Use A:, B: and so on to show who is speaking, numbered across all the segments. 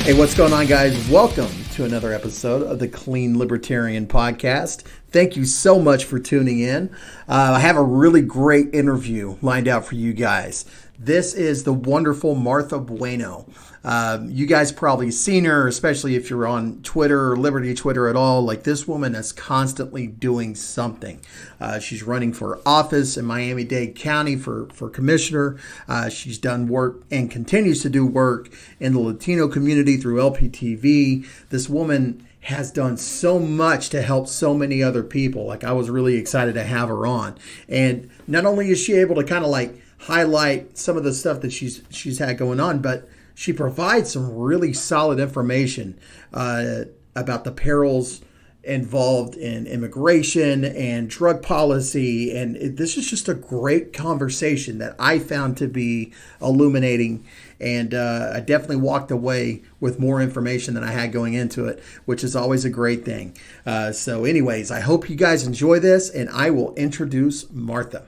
A: Hey, what's going on, guys? Welcome to another episode of the Clean Libertarian Podcast. Thank you so much for tuning in. I have a really great interview lined out for you guys. This is the wonderful Marth Bueno. You guys probably seen her, especially if you're on Twitter or Liberty Twitter at all. Like, this woman is constantly doing something. She's running for office in Miami-Dade County for commissioner. She's done work and continues to do work in the Latino community through LPTV. This woman has done so much to help so many other people. Like, I was really excited to have her on. And not only is she able to kind of like highlight some of the stuff that she's had going on, but she provides some really solid information about the perils involved in immigration and drug policy. And this is just a great conversation that I found to be illuminating. And I definitely walked away with more information than I had going into it, which is always a great thing. So anyways, I hope you guys enjoy this, and I will introduce Martha.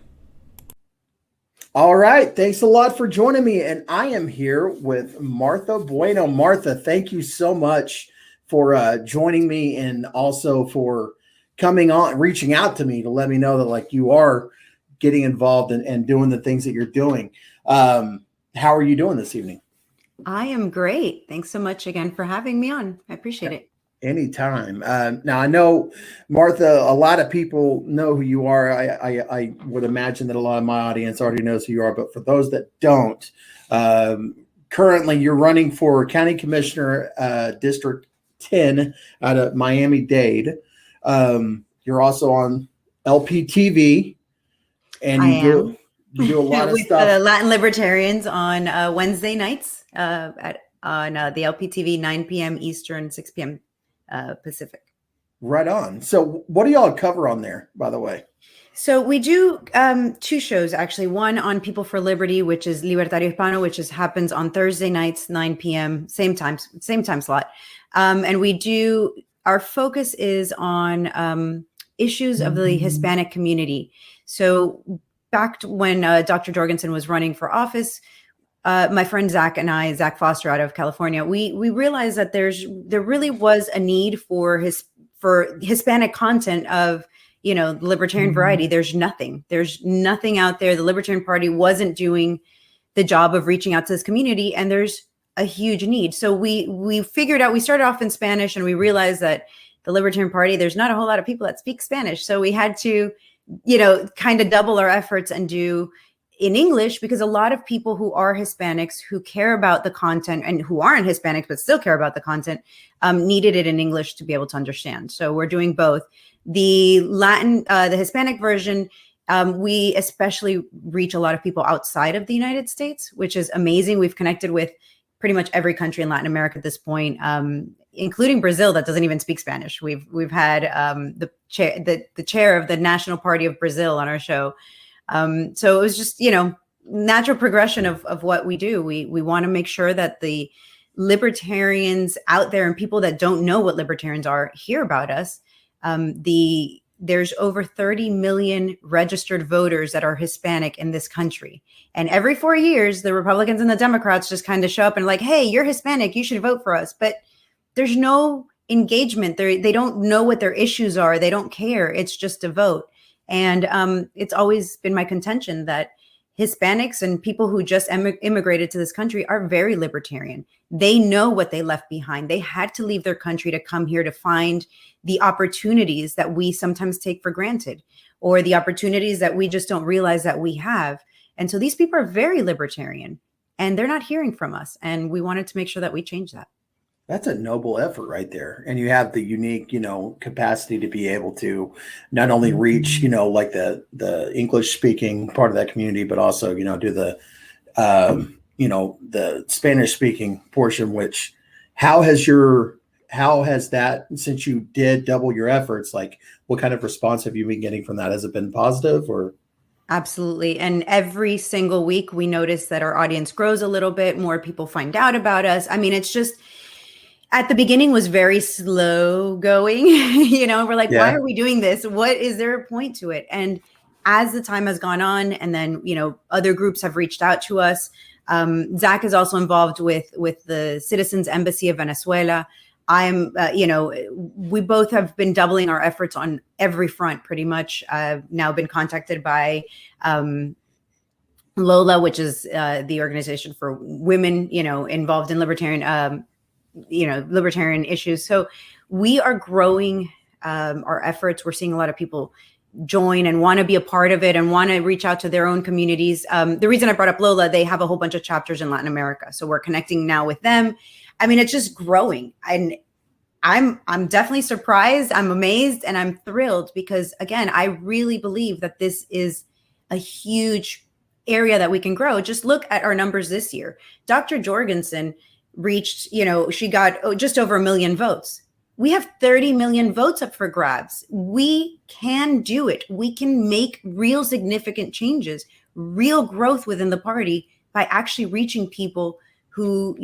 A: All right. Thanks a lot for joining me. And I am here with Marth Bueno. Martha, thank you so much for joining me, and also for coming on, reaching out to me to let me know that like you are getting involved and doing the things that you're doing. How are you doing this evening?
B: I am great. Thanks so much again for having me on. I appreciate it.
A: Anytime. Now, I know, Martha, a lot of people know who you are. I would imagine that a lot of my audience already knows who you are, but for those that don't, currently you're running for County Commissioner, District 10 out of Miami-Dade. You're also on LPTV, and you do a lot of
B: with
A: stuff.
B: Latin Libertarians on Wednesday nights on the LPTV, 9 p.m. Eastern, 6 p.m. Pacific. Right
A: on. So what do y'all cover on there, by the way?
B: So we do two shows, actually. One on People for Liberty, which is Libertarios Hispanos, which happens on Thursday nights, 9 p.m., same time slot. And we do, our focus is on issues of the Hispanic community. So back when Dr. Jorgensen was running for office, my friend Zach and I, Zach Foster out of California, we realized that there really was a need for Hispanic content of, the libertarian variety. There's nothing out there. The Libertarian Party wasn't doing the job of reaching out to this community, and there's a huge need. So we figured out, we started off in Spanish, and we realized that the Libertarian Party, there's not a whole lot of people that speak Spanish. So we had to, kind of double our efforts and do in English, because a lot of people who are Hispanics who care about the content, and who aren't Hispanics but still care about the content, needed it in English to be able to understand. So we're doing both. The the Hispanic version, we especially reach a lot of people outside of the United States, which is amazing. We've connected with pretty much every country in Latin America at this point, including Brazil, that doesn't even speak Spanish. We've had the chair of the National Party of Brazil on our show. So it was just, natural progression of what we do. We want to make sure that the libertarians out there and people that don't know what libertarians are hear about us. There's over 30 million registered voters that are Hispanic in this country. And every 4 years, the Republicans and the Democrats just kind of show up and like, hey, you're Hispanic, you should vote for us. But there's no engagement. They don't know what their issues are. They don't care. It's just a vote. And it's always been my contention that Hispanics and people who just immigrated to this country are very libertarian. They know what they left behind. They had to leave their country to come here to find the opportunities that we sometimes take for granted, or the opportunities that we just don't realize that we have. And so these people are very libertarian, and they're not hearing from us. And we wanted to make sure that we change that.
A: That's a noble effort right there. And you have the unique, capacity to be able to not only reach, like the English speaking part of that community, but also, do the, the Spanish speaking portion, which how has that, since you did double your efforts, like what kind of response have you been getting from that? Has it been positive or?
B: Absolutely. And every single week we notice that our audience grows a little bit, more people find out about us. I mean, it's just, at the beginning was very slow going, we're like, why are we doing this? What is there a point to it? And as the time has gone on, and then, other groups have reached out to us, Zach is also involved with the Citizens Embassy of Venezuela. I'm, we both have been doubling our efforts on every front pretty much. I've now been contacted by Lola, which is the organization for women, involved in libertarian issues. So we are growing our efforts. We're seeing a lot of people join and want to be a part of it and want to reach out to their own communities. The reason I brought up Lola, they have a whole bunch of chapters in Latin America. So we're connecting now with them. I mean, it's just growing. And I'm definitely surprised. I'm amazed and I'm thrilled because, again, I really believe that this is a huge area that we can grow. Just look at our numbers this year. Dr. Jorgensen reached, she got just over 1 million votes. We have 30 million votes up for grabs. We can do it. We can make real significant changes, real growth within the party by actually reaching people who,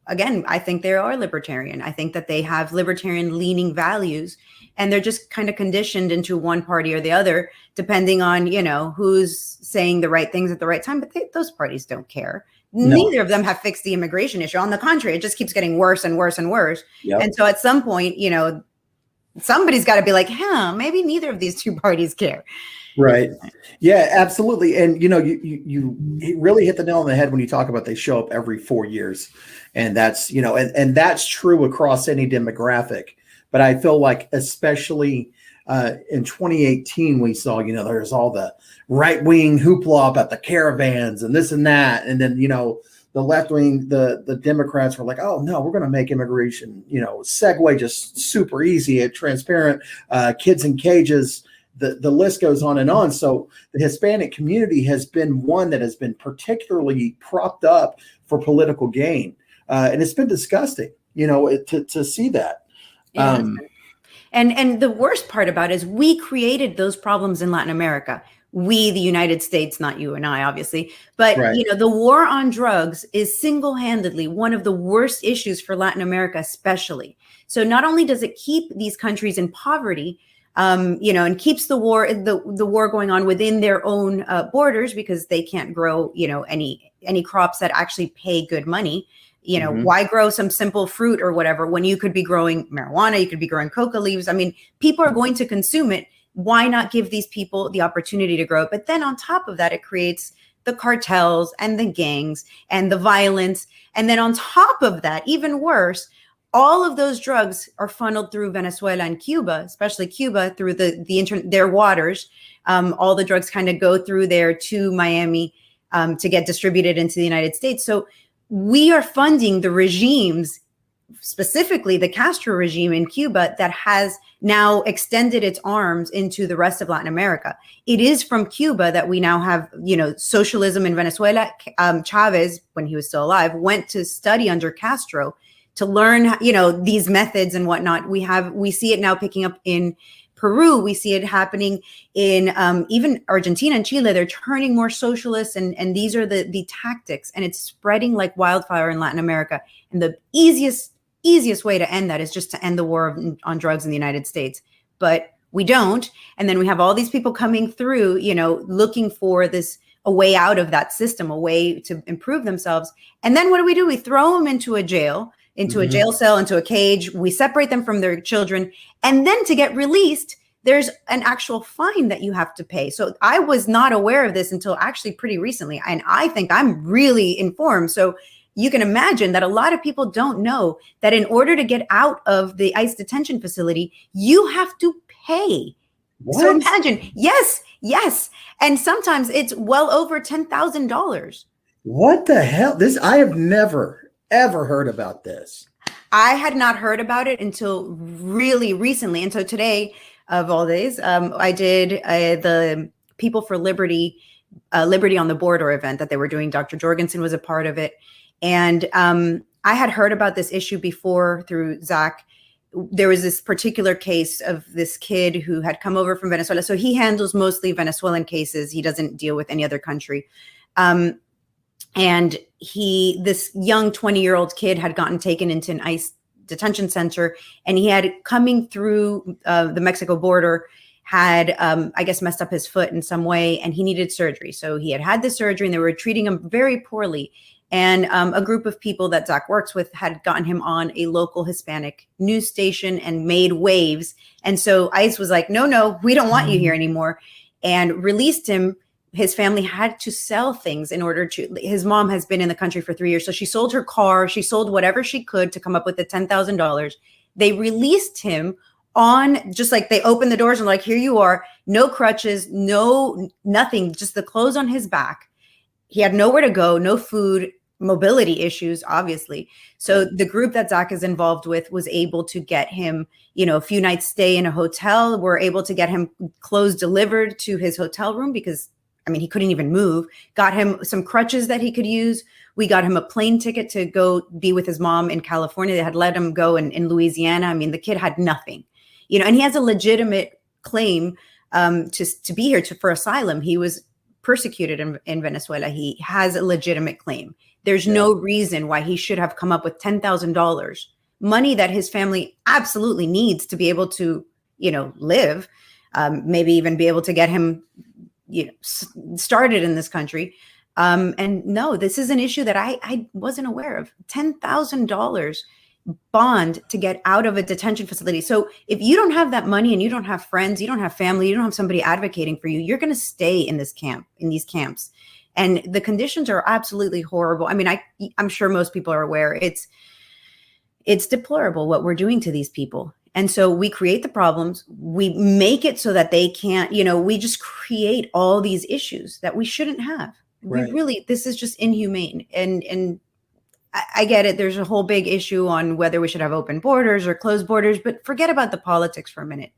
B: again, I think they are libertarian. I think that they have libertarian leaning values and they're just kind of conditioned into one party or the other, depending on, who's saying the right things at the right time. But those parties don't care. No. Neither of them have fixed the immigration issue. On the contrary, it just keeps getting worse and worse and worse. Yep. And so at some point, somebody's got to be like, maybe neither of these two parties care.
A: Right. Yeah, absolutely. And, you really hit the nail on the head when you talk about they show up every 4 years. And that's, and that's true across any demographic. But I feel like especially in 2018, we saw, there's all the right wing hoopla about the caravans and this and that. And then, the left wing, the Democrats were like, oh, no, we're going to make immigration, segue just super easy and transparent, kids in cages. The list goes on and on. So the Hispanic community has been one that has been particularly propped up for political gain. And it's been disgusting, to see that.
B: Yeah. And the worst part about it is we created those problems in Latin America. We, the United States, not you and I, obviously. But,
A: right.
B: The war on drugs is single-handedly one of the worst issues for Latin America, especially. So not only does it keep these countries in poverty, and keeps the war going on within their own borders because they can't grow, any crops that actually pay good money. Why grow some simple fruit or whatever when you could be growing marijuana, you could be growing coca leaves. I mean, people are going to consume it. Why not give these people the opportunity to grow it? But then on top of that, it creates the cartels and the gangs and the violence. And then on top of that, even worse, all of those drugs are funneled through Venezuela and Cuba, especially Cuba, through their waters. All the drugs kind of go through there to Miami to get distributed into the United States. So we are funding the regimes, specifically the Castro regime in Cuba, that has now extended its arms into the rest of Latin America. It is from Cuba that we now have, socialism in Venezuela. Chavez, when he was still alive, went to study under Castro to learn, these methods and whatnot. We see it now picking up in Peru. We see it happening in even Argentina and Chile. They're turning more socialist, and these are the tactics, and it's spreading like wildfire in Latin America. And the easiest way to end that is just to end the war on drugs in the United States. But we don't. And then we have all these people coming through, looking for a way out of that system, a way to improve themselves. And then what do? We throw them into a jail. Into a jail cell, into a cage. We separate them from their children. And then to get released, there's an actual fine that you have to pay. So I was not aware of this until actually pretty recently. And I think I'm really informed. So you can imagine that a lot of people don't know that in order to get out of the ICE detention facility, you have to pay. What? So imagine, yes. And sometimes it's well over $10,000.
A: What the hell? I have never ever heard about this.
B: I had not heard about it until really recently. And so today, of all days, I did the People for Liberty, Liberty on the Border event that they were doing. Dr. Jorgensen was a part of it. And I had heard about this issue before through Zach. There was this particular case of this kid who had come over from Venezuela. So he handles mostly Venezuelan cases. He doesn't deal with any other country. And this young 20-year-old kid had gotten taken into an ICE detention center, and he had coming through the Mexico border had, I guess, messed up his foot in some way, and he needed surgery. So he had the surgery, and they were treating him very poorly. And a group of people that Zach works with had gotten him on a local Hispanic news station and made waves. And so ICE was like, no, we don't want you here anymore, and released him. His family had to sell things in order to, his mom has been in the country for 3 years. So she sold her car, she sold whatever she could to come up with the $10,000. They released him on, just like they opened the doors and like, here you are, no crutches, no, nothing, just the clothes on his back. He had nowhere to go, no food, mobility issues, obviously. So the group that Zach is involved with was able to get him, a few nights stay in a hotel. We're able to get him clothes delivered to his hotel room because, he couldn't even move. Got him some crutches that he could use. We got him a plane ticket to go be with his mom in California. They had let him go in Louisiana. The kid had nothing, and he has a legitimate claim to be here for asylum. He was persecuted in Venezuela. He has a legitimate claim. There's no reason why he should have come up with $10,000, money that his family absolutely needs to be able to, live, maybe even be able to get him, started in this country. And no, this is an issue that I wasn't aware of. $10,000 bond to get out of a detention facility. So if you don't have that money and you don't have friends, you don't have family, you don't have somebody advocating for you, you're going to stay in these camps. And the conditions are absolutely horrible. I'm sure most people are aware it's deplorable what we're doing to these people. And so we create the problems, we make it so that they can't, we just create all these issues that we shouldn't have. Right. This is just inhumane. And I get it. There's a whole big issue on whether we should have open borders or closed borders, but forget about the politics for a minute.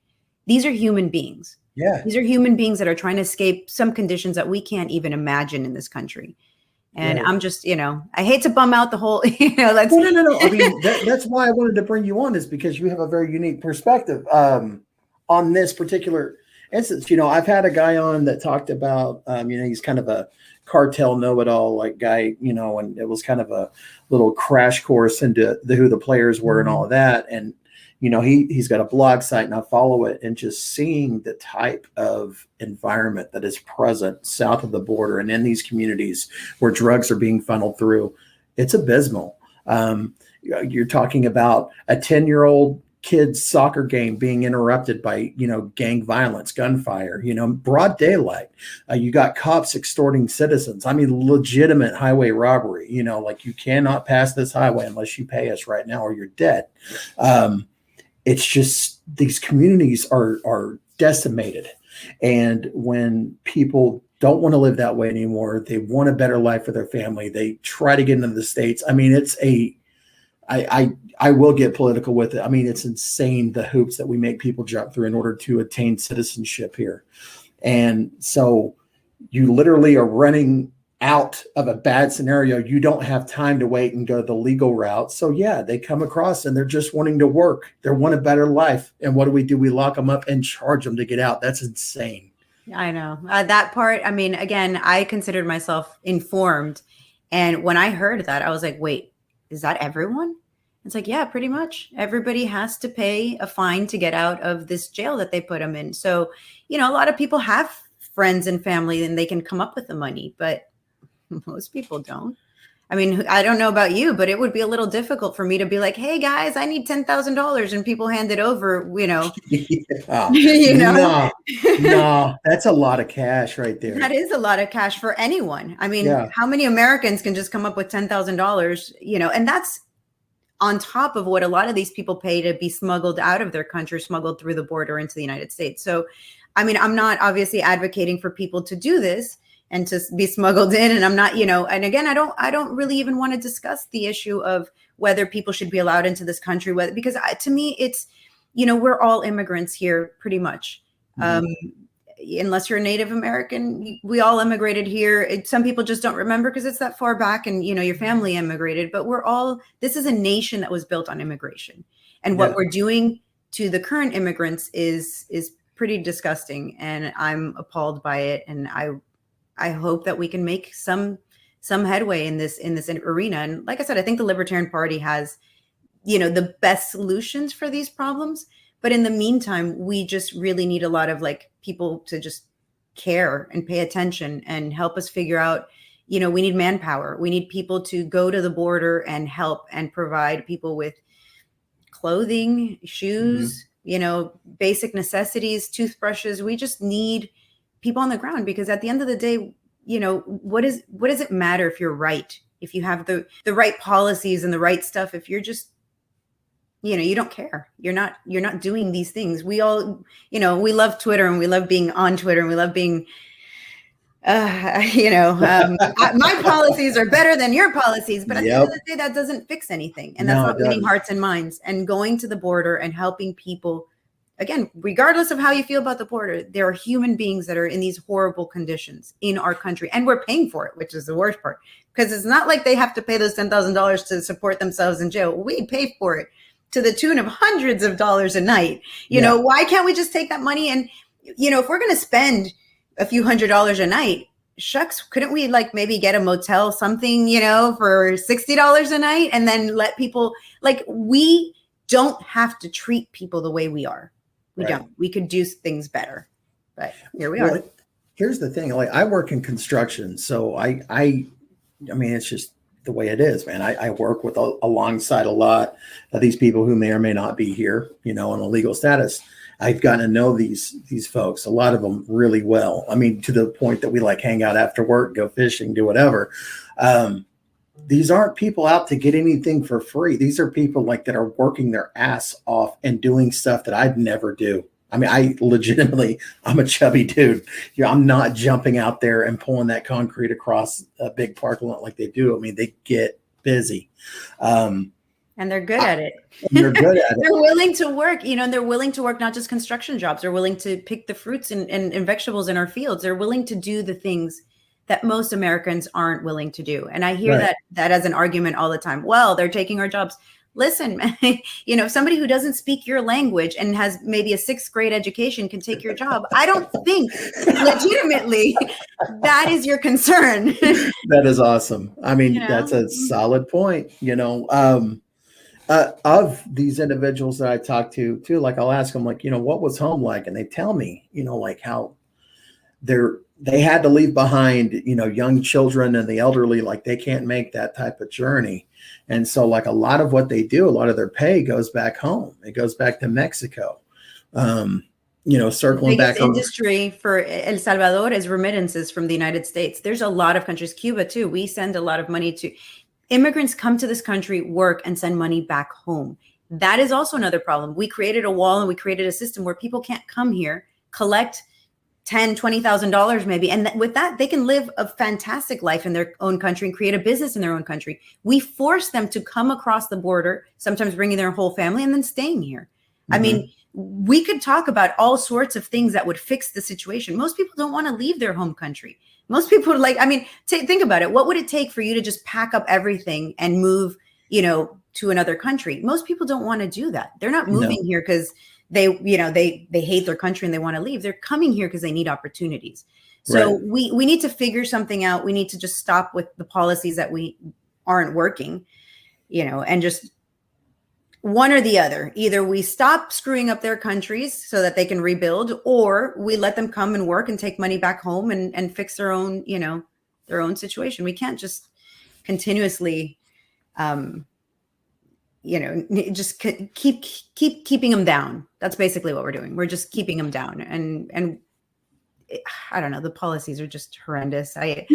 B: These are human beings.
A: Yeah.
B: These are human beings that are trying to escape some conditions that we can't even imagine in this country. And right. I'm just, I hate to bum out the whole,
A: No. That's why I wanted to bring you on, is because you have a very unique perspective on this particular instance. I've had a guy on that talked about, he's kind of a cartel know-it-all like guy, and it was kind of a little crash course into who the players were and all of that. And, he's got a blog site and I follow it, and just seeing the type of environment that is present south of the border and in these communities where drugs are being funneled through, it's abysmal. You're talking about a 10-year-old kid's soccer game being interrupted by, gang violence, gunfire, broad daylight. You got cops extorting citizens. Legitimate highway robbery, like you cannot pass this highway unless you pay us right now or you're dead. It's just, these communities are decimated. And when people don't want to live that way anymore, they want a better life for their family, they try to get into the States. I will get political with it. It's insane, the hoops that we make people jump through in order to attain citizenship here. And so you literally are running out of a bad scenario. You don't have time to wait and go the legal route. So yeah, they come across and they're just wanting to work. They want a better life. And what do? We lock them up and charge them to get out. That's insane.
B: I know that part. Again, I considered myself informed. And when I heard that, I was like, wait, is that everyone? It's like, yeah, pretty much everybody has to pay a fine to get out of this jail that they put them in. So, a lot of people have friends and family and they can come up with the money, but most people don't. I don't know about you, but it would be a little difficult for me to be like, hey guys, I need $10,000 and people hand it over,
A: Yeah. No, that's a lot of cash right there.
B: That is a lot of cash for anyone. How many Americans can just come up with $10,000, and that's on top of what a lot of these people pay to be smuggled out of their country, smuggled through the border into the United States. So, I'm not obviously advocating for people to do this and to be smuggled in. And I'm not, and again, I don't really even want to discuss the issue of whether people should be allowed into this country, because to me, it's, we're all immigrants here pretty much. Mm-hmm. Unless you're a Native American, we all immigrated here. Some people just don't remember because it's that far back and, your family immigrated, but this is a nation that was built on immigration. And what we're doing to the current immigrants is pretty disgusting. And I'm appalled by it. And I hope that we can make some headway in this arena. And like I said, I think the Libertarian Party has, the best solutions for these problems. But in the meantime, we just really need a lot of like people to just care and pay attention and help us figure out, we need manpower. We need people to go to the border and help and provide people with clothing, shoes, basic necessities, toothbrushes. We just need people on the ground, because at the end of the day, what does it matter if you're right, if you have the right policies and the right stuff, if you're just, you don't care. You're not doing these things. We all, we love Twitter and we love being on Twitter and we love being, my policies are better than your policies, but at the end of the day, that doesn't fix anything. And that's not winning hearts and minds. And going to the border and helping people, again, regardless of how you feel about the border, there are human beings that are in these horrible conditions in our country, and we're paying for it, which is the worst part, because it's not like they have to pay those $10,000 to support themselves in jail. We pay for it to the tune of hundreds of dollars a night. Why can't we just take that money and, if we're going to spend a few $100s a night, shucks, couldn't we like maybe get a motel, something, for $60 a night, and then let people, like, we don't have to treat people the way we are. We don't. We could do things better, but here we are.
A: Here's the thing. Like, I work in construction, so I mean, it's just the way it is, man. I work with alongside a lot of these people who may or may not be here, on a legal status. I've gotten to know these folks, a lot of them really well. I mean, to the point that we like hang out after work, go fishing, do whatever. These aren't people out to get anything for free. These are people like that are working their ass off and doing stuff that I'd never do. I mean, I'm a chubby dude. I'm not jumping out there and pulling that concrete across a big parking lot like they do. I mean, they get busy.
B: And they're good at it.
A: They're good at it.
B: They're willing to work, and they're willing to work not just construction jobs. They're willing to pick the fruits and vegetables in our fields. They're willing to do the things that most Americans aren't willing to do. And I hear that as an argument all the time. Well, they're taking our jobs. Listen, somebody who doesn't speak your language and has maybe a 6th grade education can take your job. I don't think legitimately that is your concern.
A: That is awesome. I mean, that's a solid point, of these individuals that I talk to too. Like, I'll ask them, like, what was home like? And they tell me, like how they had to leave behind, young children and the elderly, like they can't make that type of journey. And so like a lot of what they do, a lot of their pay goes back home. It goes back to Mexico. Circling back.
B: The industry for El Salvador is remittances from the United States. There's a lot of countries, Cuba too. We send a lot of money to immigrants, come to this country, work, and send money back home. That is also another problem. We created a wall and we created a system where people can't come here, collect $10,000, $20,000 maybe. And with that, they can live a fantastic life in their own country and create a business in their own country. We force them to come across the border, sometimes bringing their whole family and then staying here. Mm-hmm. I mean, we could talk about all sorts of things that would fix the situation. Most people don't want to leave their home country. Most people think about it. What would it take for you to just pack up everything and move, to another country? Most people don't want to do that. They're not moving here because they hate their country and they want to leave. They're coming here because they need opportunities. So we need to figure something out. We need to just stop with the policies that we aren't working, and just one or the other. Either we stop screwing up their countries so that they can rebuild, or we let them come and work and take money back home and fix their own, their own situation. We can't just continuously, just keep keeping them down. That's basically what we're doing. We're just keeping them down. And I don't know, the policies are just horrendous.
A: But,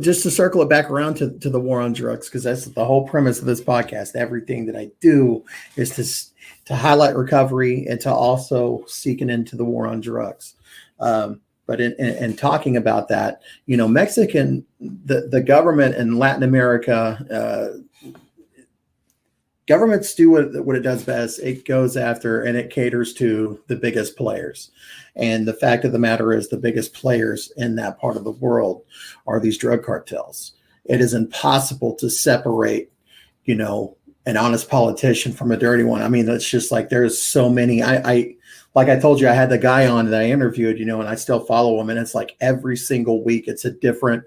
A: just to circle it back around to the war on drugs, because that's the whole premise of this podcast. Everything that I do is to highlight recovery and to also seek an end to the war on drugs. But in talking about that, the government in Latin America, governments do what it does best. It goes after and it caters to the biggest players. And the fact of the matter is the biggest players in that part of the world are these drug cartels. It is impossible to separate, an honest politician from a dirty one. I mean, it's just like there's so many. Like I told you, I had the guy on that I interviewed, and I still follow him. And it's like every single week, it's a different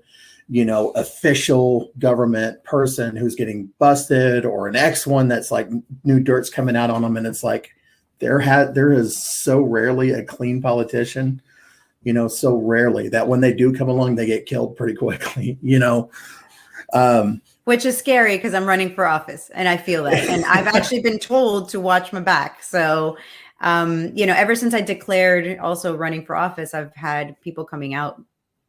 A: official government person who's getting busted, or an ex one that's like new dirt's coming out on them. And it's like, there is so rarely a clean politician, so rarely, that when they do come along, they get killed pretty quickly,
B: Which is scary because I'm running for office and I feel that. And I've actually been told to watch my back. So, ever since I declared also running for office, I've had people coming out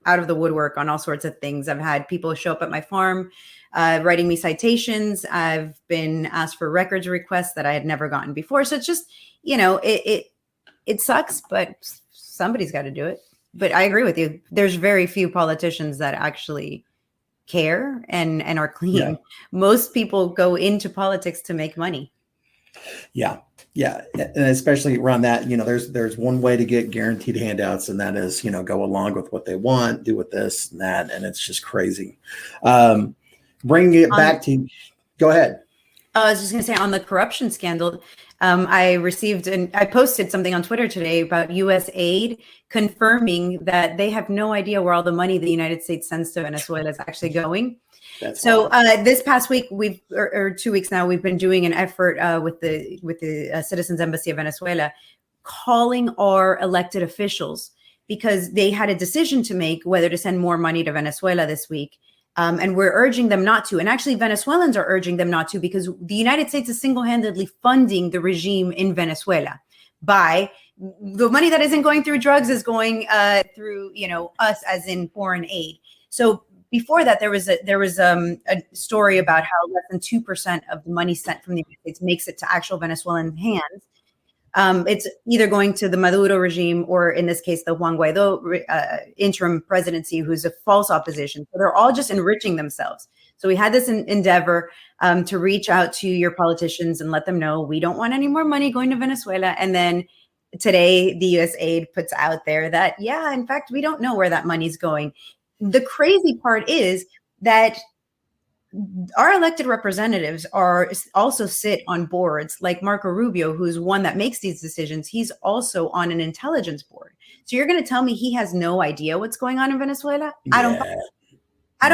B: of the woodwork on all sorts of things. I've had people show up at my farm, writing me citations. I've been asked for records requests that I had never gotten before. So it's just, it sucks, but somebody's got to do it. But I agree with you. There's very few politicians that actually care and are clean. Yeah. Most people go into politics to make money.
A: Yeah. And especially around that, there's one way to get guaranteed handouts, and that is, go along with what they want, do with this and that. And it's just crazy. Bringing it back to, go ahead.
B: I was just going to say, on the corruption scandal, I posted something on Twitter today about U.S. aid confirming that they have no idea where all the money the United States sends to Venezuela is actually going. This past week, or 2 weeks now, we've been doing an effort with the Citizens Embassy of Venezuela, calling our elected officials, because they had a decision to make whether to send more money to Venezuela this week. And we're urging them not to. And actually, Venezuelans are urging them not to, because the United States is single-handedly funding the regime in Venezuela by the money that isn't going through drugs is going through, us as in foreign aid. So before that, there was a story about how less than 2% of the money sent from the United States makes it to actual Venezuelan hands. It's either going to the Maduro regime, or in this case, the Juan Guaido interim presidency, who's a false opposition. So they're all just enriching themselves. So we had this endeavor to reach out to your politicians and let them know we don't want any more money going to Venezuela. And then today, the U.S. aid puts out there that, in fact, we don't know where that money's going. The crazy part is that our elected representatives also sit on boards like Marco Rubio, who's one that makes these decisions. He's also on an intelligence board. So you're going to tell me he has no idea what's going on in Venezuela? Yeah. I don't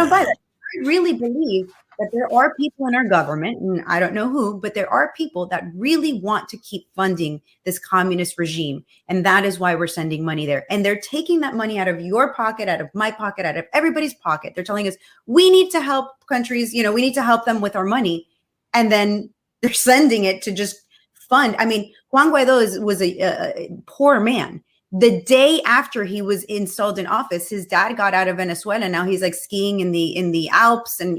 B: buy that. I really believe that there are people in our government, and I don't know who, but there are people that really want to keep funding this communist regime. And that is why we're sending money there. And they're taking that money out of your pocket, out of my pocket, out of everybody's pocket. They're telling us we need to help countries, we need to help them with our money. And then they're sending it to just fund. I mean, Juan Guaido was a poor man. The day after he was installed in office, his dad got out of Venezuela. Now he's like skiing in the Alps and,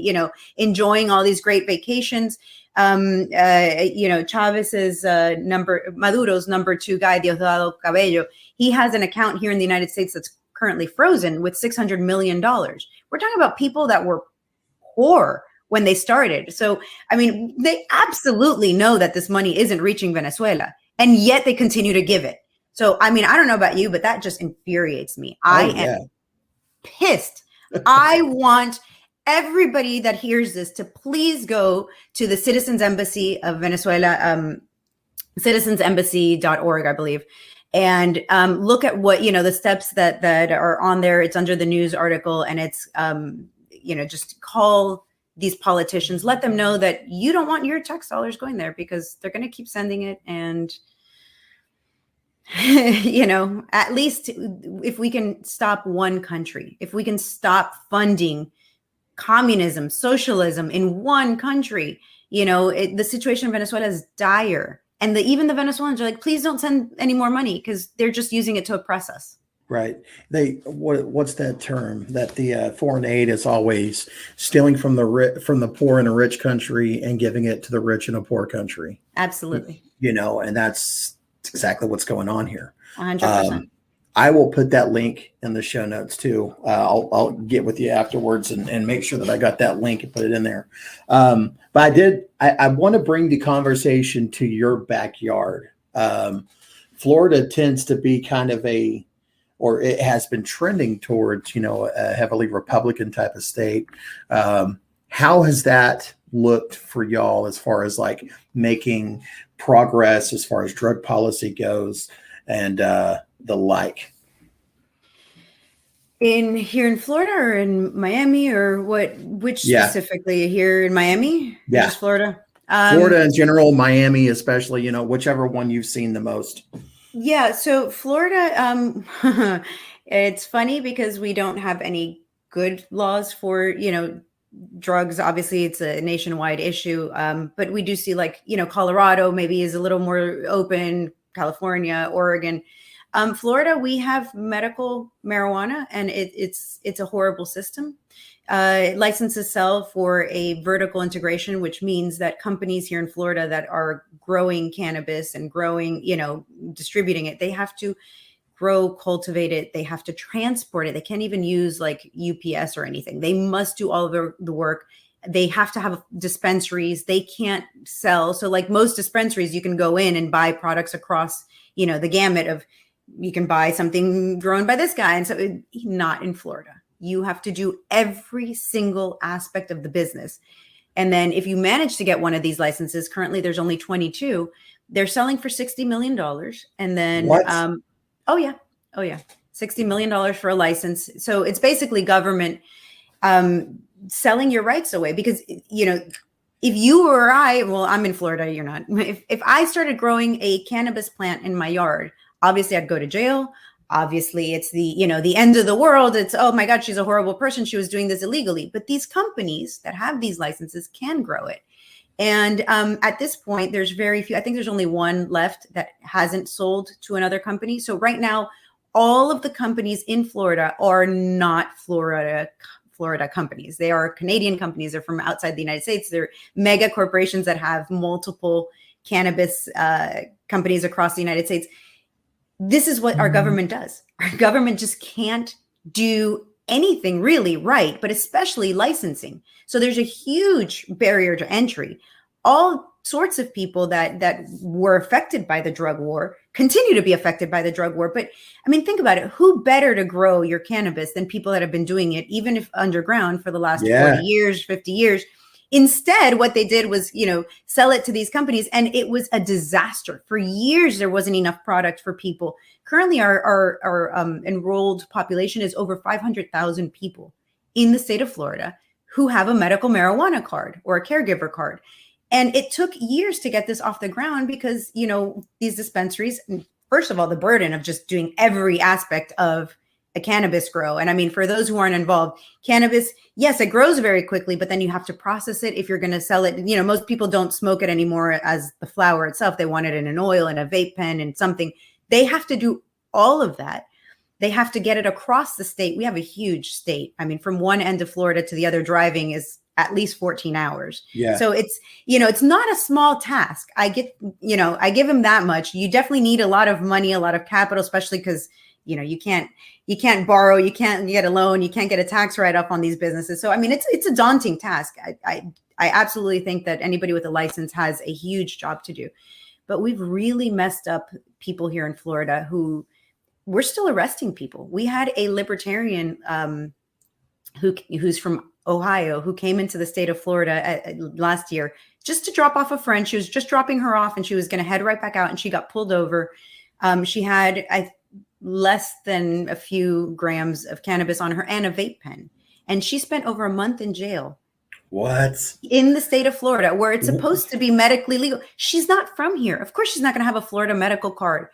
B: enjoying all these great vacations. Chavez's Maduro's number 2 guy, Diosdado Cabello, he has an account here in the United States that's currently frozen with $600 million. We're talking about people that were poor when they started. So, I mean, they absolutely know that this money isn't reaching Venezuela, and yet they continue to give it. So, I mean, I don't know about you, but that just infuriates me. I am pissed. I want everybody that hears this to please go to the Citizens Embassy of Venezuela, citizensembassy.org, I believe, and look at what, the steps that are on there. It's under the news article, and it's, just call these politicians, let them know that you don't want your tax dollars going there, because they're going to keep sending it. And at least if we can stop one country, if we can stop funding communism, socialism in one country, the situation in Venezuela is dire. And even the Venezuelans are like, please don't send any more money, because they're just using it to oppress us.
A: Right. What's that term that the foreign aid is always stealing from the poor in a rich country and giving it to the rich in a poor country.
B: Absolutely.
A: And that's exactly what's going on here.
B: 100%.
A: I will put that link in the show notes too. I'll get with you afterwards and make sure that I got that link and put it in there. But I want to bring the conversation to your backyard. Florida tends to be kind of or it has been trending towards, a heavily Republican type of state. How has that looked for y'all as far as like making progress as far as drug policy goes and the like?
B: In here in Florida or in Miami or what? Which
A: Yeah.
B: specifically here in Miami or
A: Yeah.
B: just Florida?
A: Florida in general, Miami especially, whichever one you've seen the most.
B: Yeah, so Florida, it's funny because we don't have any good laws for, drugs. Obviously, it's a nationwide issue, but we do see like, Colorado maybe is a little more open, California, Oregon. Florida, we have medical marijuana, and it's a horrible system. Licenses sell for a vertical integration, which means that companies here in Florida that are growing cannabis and growing, distributing it, they have to grow, cultivate it. They have to transport it. They can't even use like UPS or anything. They must do all of the work. They have to have dispensaries. They can't sell. So like most dispensaries, you can go in and buy products across, the gamut of, you can buy something grown by this guy. And so not in Florida. You have to do every single aspect of the business. And then if you manage to get one of these licenses, currently there's only 22, they're selling for $60 million. And then,
A: What?
B: Oh yeah. $60 million for a license. So it's basically government selling your rights away because, if you or I, well, I'm in Florida, you're not. If I started growing a cannabis plant in my yard, obviously I'd go to jail. Obviously, it's the end of the world. It's, oh my God, she's a horrible person. She was doing this illegally. But these companies that have these licenses can grow it. And at this point, there's very few. I think there's only one left that hasn't sold to another company. So right now, all of the companies in Florida are not Florida companies. They are Canadian companies. They're from outside the United States. They're mega corporations that have multiple cannabis companies across the United States. This is what our government does. Our government just can't do anything really right, but especially licensing. So there's a huge barrier to entry. All sorts of people that were affected by the drug war continue to be affected by the drug war. But I mean, think about it. Who better to grow your cannabis than people that have been doing it, even if underground, for the last 40 years, 50 years? Instead, what they did was, sell it to these companies, and it was a disaster. For years, there wasn't enough product for people. Currently, our enrolled population is over 500,000 people in the state of Florida who have a medical marijuana card or a caregiver card. And it took years to get this off the ground because, these dispensaries, first of all, the burden of just doing every aspect of a cannabis grow. And I mean, for those who aren't involved, cannabis, yes, it grows very quickly, but then you have to process it if you're going to sell it. Most people don't smoke it anymore as the flower itself. They want it in an oil and a vape pen and something. They have to do all of that. They have to get it across the state. We have a huge state. I mean, from one end of Florida to the other, driving is at least 14 hours.
A: Yeah.
B: So it's, it's not a small task. I give him that much. You definitely need a lot of money, a lot of capital, especially because you can't borrow, you can't get a loan, you can't get a tax write-off on these businesses. So, I mean, it's a daunting task. I absolutely think that anybody with a license has a huge job to do, but we've really messed up people here in Florida who we're still arresting people. We had a libertarian who's from Ohio who came into the state of Florida last year just to drop off a friend. She was just dropping her off and she was going to head right back out, and she got pulled over. She had, less than a few grams of cannabis on her and a vape pen. And she spent over a month in jail.
A: What?
B: In the state of Florida, where it's supposed to be medically legal. She's not from here. Of course, she's not going to have a Florida medical card.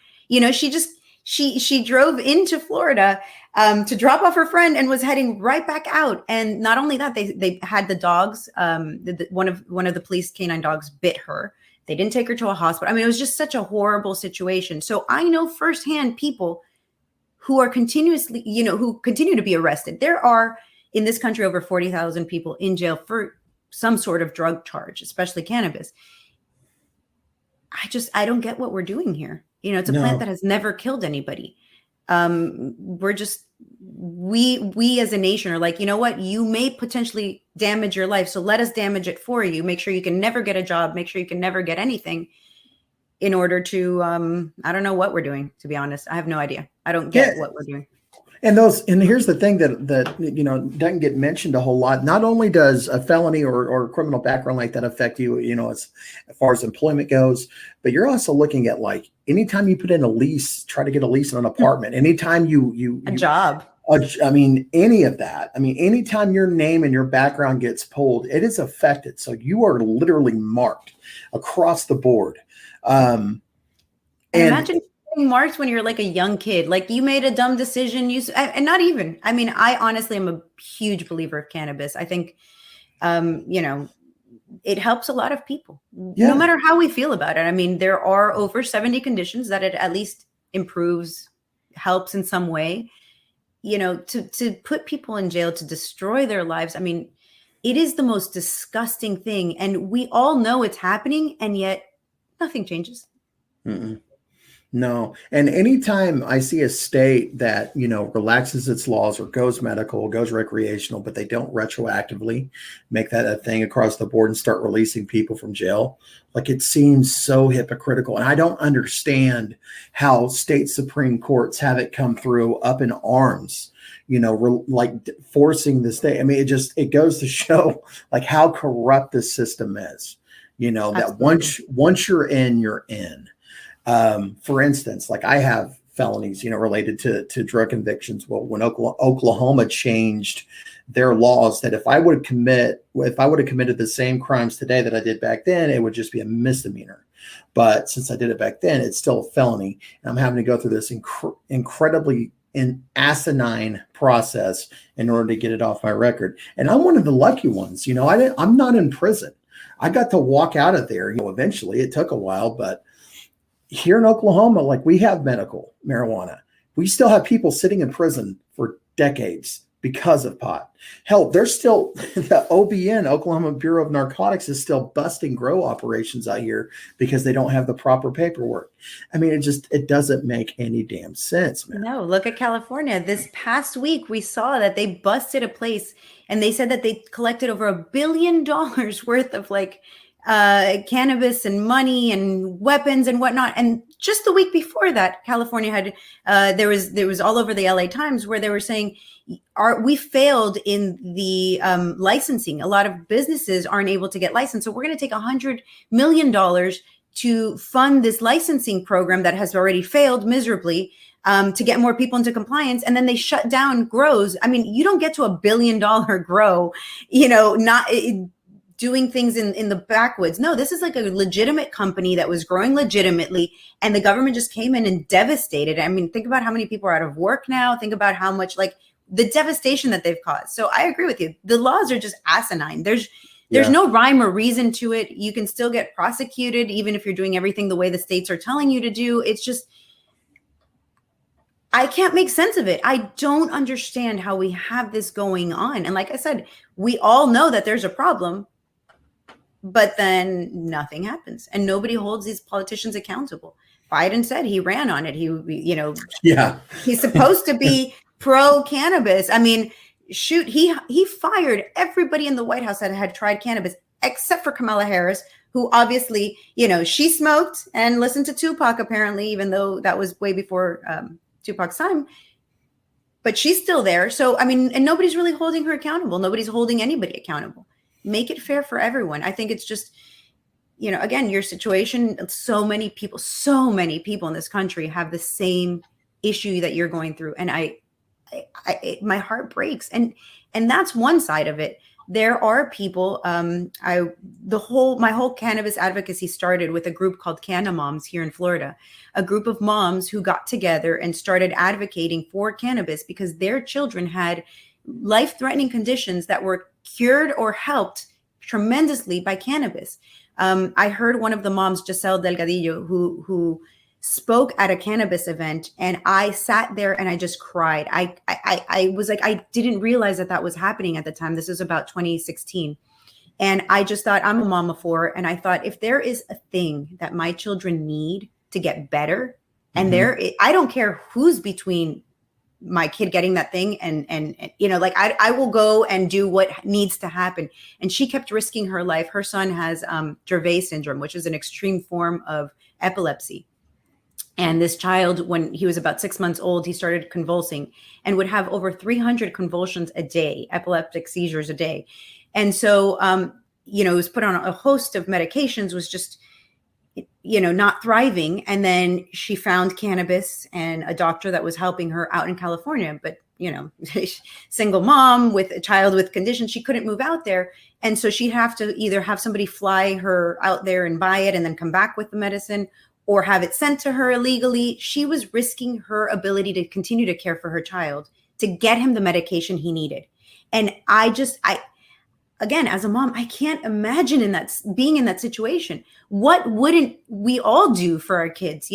B: She drove into Florida to drop off her friend and was heading right back out. And not only that, they had the dogs. One of the police canine dogs bit her. They didn't take her to a hospital. I mean, it was just such a horrible situation. So I know firsthand people who are continuously, who continue to be arrested. There are in this country over 40,000 people in jail for some sort of drug charge, especially cannabis. I don't get what we're doing here. It's a plant that has never killed anybody. We're just, we as a nation are like, you know what, you may potentially damage your life. So let us damage it for you. Make sure you can never get a job. Make sure you can never get anything in order to, I don't know what we're doing, to be honest. I have no idea. I don't get what we're doing.
A: And here's the thing that doesn't get mentioned a whole lot. Not only does a felony or a criminal background like that affect you, as far as employment goes, but you're also looking at like anytime you put in a lease, try to get a lease on an apartment, anytime you
B: a job.
A: I mean, any of that. I mean, anytime your name and your background gets pulled, it is affected. So you are literally marked across the board.
B: And imagine getting marked when you're like a young kid, like you made a dumb decision. And not even, I mean, I honestly am a huge believer of cannabis. I think, it helps a lot of people, no matter how we feel about it. I mean, there are over 70 conditions that it at least improves, helps in some way, to put people in jail, to destroy their lives. I mean, it is the most disgusting thing. And we all know it's happening, and yet nothing changes.
A: Mm-mm. No. And anytime I see a state that, relaxes its laws or goes medical, goes recreational, but they don't retroactively make that a thing across the board and start releasing people from jail, like it seems so hypocritical. And I don't understand how state Supreme Courts have it come through up in arms, like forcing the state. I mean, it goes to show like how corrupt this system is, that once you're in, you're in. For instance, like I have felonies, related to drug convictions. Well, when Oklahoma changed their laws, that if I would have committed the same crimes today that I did back then, it would just be a misdemeanor. But since I did it back then, it's still a felony, and I'm having to go through this incredibly asinine process in order to get it off my record. And I'm one of the lucky ones. I'm not in prison. I got to walk out of there. Eventually, it took a while, but here in Oklahoma, like we have medical marijuana. We still have people sitting in prison for decades because of pot. Hell, there's still the OBN, Oklahoma Bureau of Narcotics, is still busting grow operations out here because they don't have the proper paperwork. I mean, it doesn't make any damn sense, man.
B: No, look at California. This past week, we saw that they busted a place, and they said that they collected over $1 billion worth of cannabis and money and weapons and whatnot. And just the week before that, California had there was all over the LA Times where they were saying we failed in the licensing. A lot of businesses aren't able to get licensed, so we're going to take $100 million to fund this licensing program that has already failed miserably, to get more people into compliance. And then they shut down grows. I mean, you don't get to $1 billion grow, doing things in the backwoods. No, this is like a legitimate company that was growing legitimately, and the government just came in and devastated. I mean, think about how many people are out of work now. Think about how much the devastation that they've caused. So I agree with you. The laws are just asinine. There's no rhyme or reason to it. You can still get prosecuted even if you're doing everything the way the states are telling you to do. It's just, I can't make sense of it. I don't understand how we have this going on. And like I said, we all know that there's a problem, but then nothing happens and nobody holds these politicians accountable. Biden said he ran on it. He's supposed to be pro cannabis. I mean, shoot, he fired everybody in the White House that had tried cannabis, except for Kamala Harris, who obviously, she smoked and listened to Tupac, apparently, even though that was way before Tupac's time. But she's still there. So, I mean, and nobody's really holding her accountable. Nobody's holding anybody accountable. Make it fair for everyone. I think it's just, again, your situation, so many people in this country have the same issue that you're going through. And my heart breaks. And that's one side of it. There are people, my whole cannabis advocacy started with a group called Canna Moms here in Florida, a group of moms who got together and started advocating for cannabis because their children had life-threatening conditions that were cured or helped tremendously by cannabis. I heard one of the moms, Giselle Delgadillo, who spoke at a cannabis event, and I sat there and I just cried. I was like, I didn't realize that was happening at the time. This was about 2016. And I just thought, I'm a mom of four. And I thought, if there is a thing that my children need to get better, and I don't care who's between my kid getting that thing and I will go and do what needs to happen. And she kept risking her life. Her son has Dravet syndrome, which is an extreme form of epilepsy. And this child, when he was about 6 months old, he started convulsing and would have over 300 convulsions a day, epileptic seizures a day. And so, he was put on a host of medications, was just, not thriving. And then she found cannabis and a doctor that was helping her out in California. But single mom with a child with conditions. She couldn't move out there. And so she'd have to either have somebody fly her out there and buy it and then come back with the medicine, or have it sent to her illegally. She was risking her ability to continue to care for her child to get him the medication he needed. And again, as a mom, I can't imagine being in that situation. What wouldn't we all do for our kids?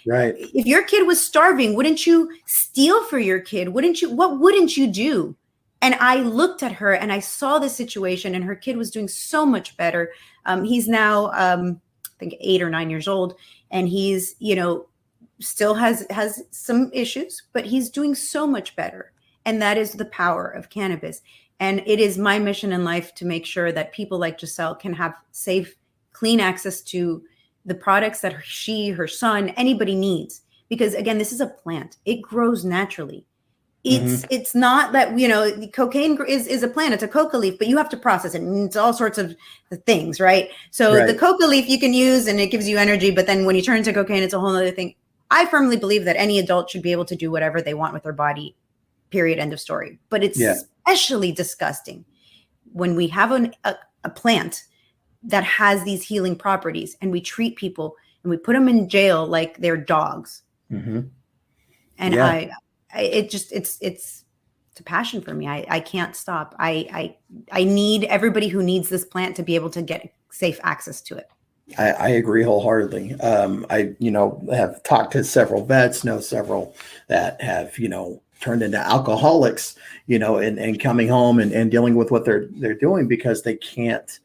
A: Right.
B: If your kid was starving, wouldn't you steal for your kid? What wouldn't you do? And I looked at her and I saw the situation, and her kid was doing so much better. He's now, I think 8 or 9 years old, and he's, still has some issues, but he's doing so much better. And that is the power of cannabis. And it is my mission in life to make sure that people like Giselle can have safe, clean access to the products that her son, anybody needs. Because again, this is a plant. It grows naturally. It's not that, cocaine is a plant. It's a coca leaf, but you have to process it. And it's all sorts of things, right? So the coca leaf you can use and it gives you energy. But then when you turn to cocaine, it's a whole other thing. I firmly believe that any adult should be able to do whatever they want with their body, period, end of story. But it's especially disgusting when we have a plant that has these healing properties and we treat people and we put them in jail like they're dogs. And it's a passion for me. I can't stop. I need everybody who needs this plant to be able to get safe access to it.
A: I agree wholeheartedly. I have talked to several vets, know several that have, turned into alcoholics, and coming home and dealing with what they're doing because they can't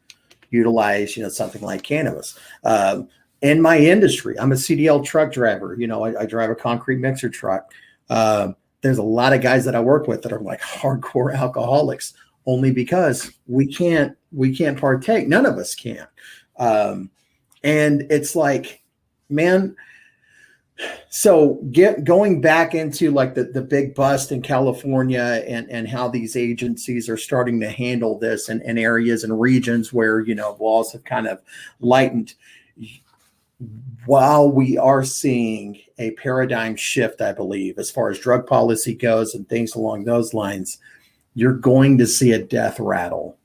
A: utilize, something like cannabis. In my industry, I'm a CDL truck driver. I drive a concrete mixer truck. There's a lot of guys that I work with that are like hardcore alcoholics only because we can't partake. None of us can. And it's like, man, so going back into like the big bust in California and how these agencies are starting to handle this in areas and regions where, laws have kind of lightened. While we are seeing a paradigm shift, I believe, as far as drug policy goes and things along those lines, you're going to see a death rattle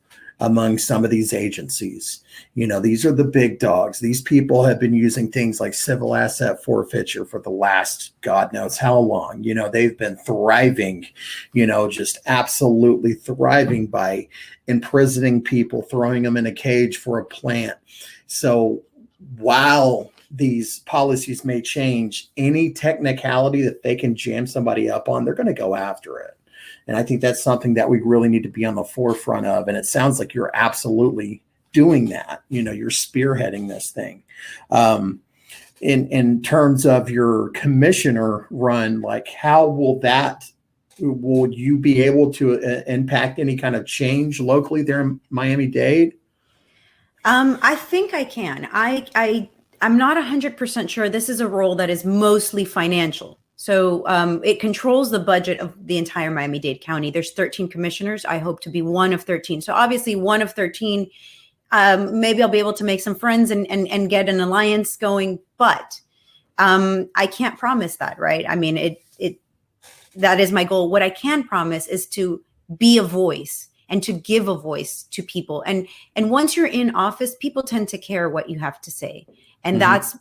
A: among some of these agencies. These are the big dogs. These people have been using things like civil asset forfeiture for the last God knows how long. They've been thriving, just absolutely thriving by imprisoning people, throwing them in a cage for a plant. So while these policies may change, any technicality that they can jam somebody up on, they're going to go after it. And I think that's something that we really need to be on the forefront of. And it sounds like you're absolutely doing that. You're spearheading this thing. In terms of your commissioner run, like how will you be able to impact any kind of change locally there in Miami-Dade?
B: I think I can. I'm not 100% sure. This is a role that is mostly financial. So it controls the budget of the entire Miami-Dade County. There's 13 commissioners. I hope to be one of 13. So obviously one of 13, maybe I'll be able to make some friends and get an alliance going, but I can't promise that, right? I mean, that is my goal. What I can promise is to be a voice and to give a voice to people. And once you're in office, people tend to care what you have to say. And that's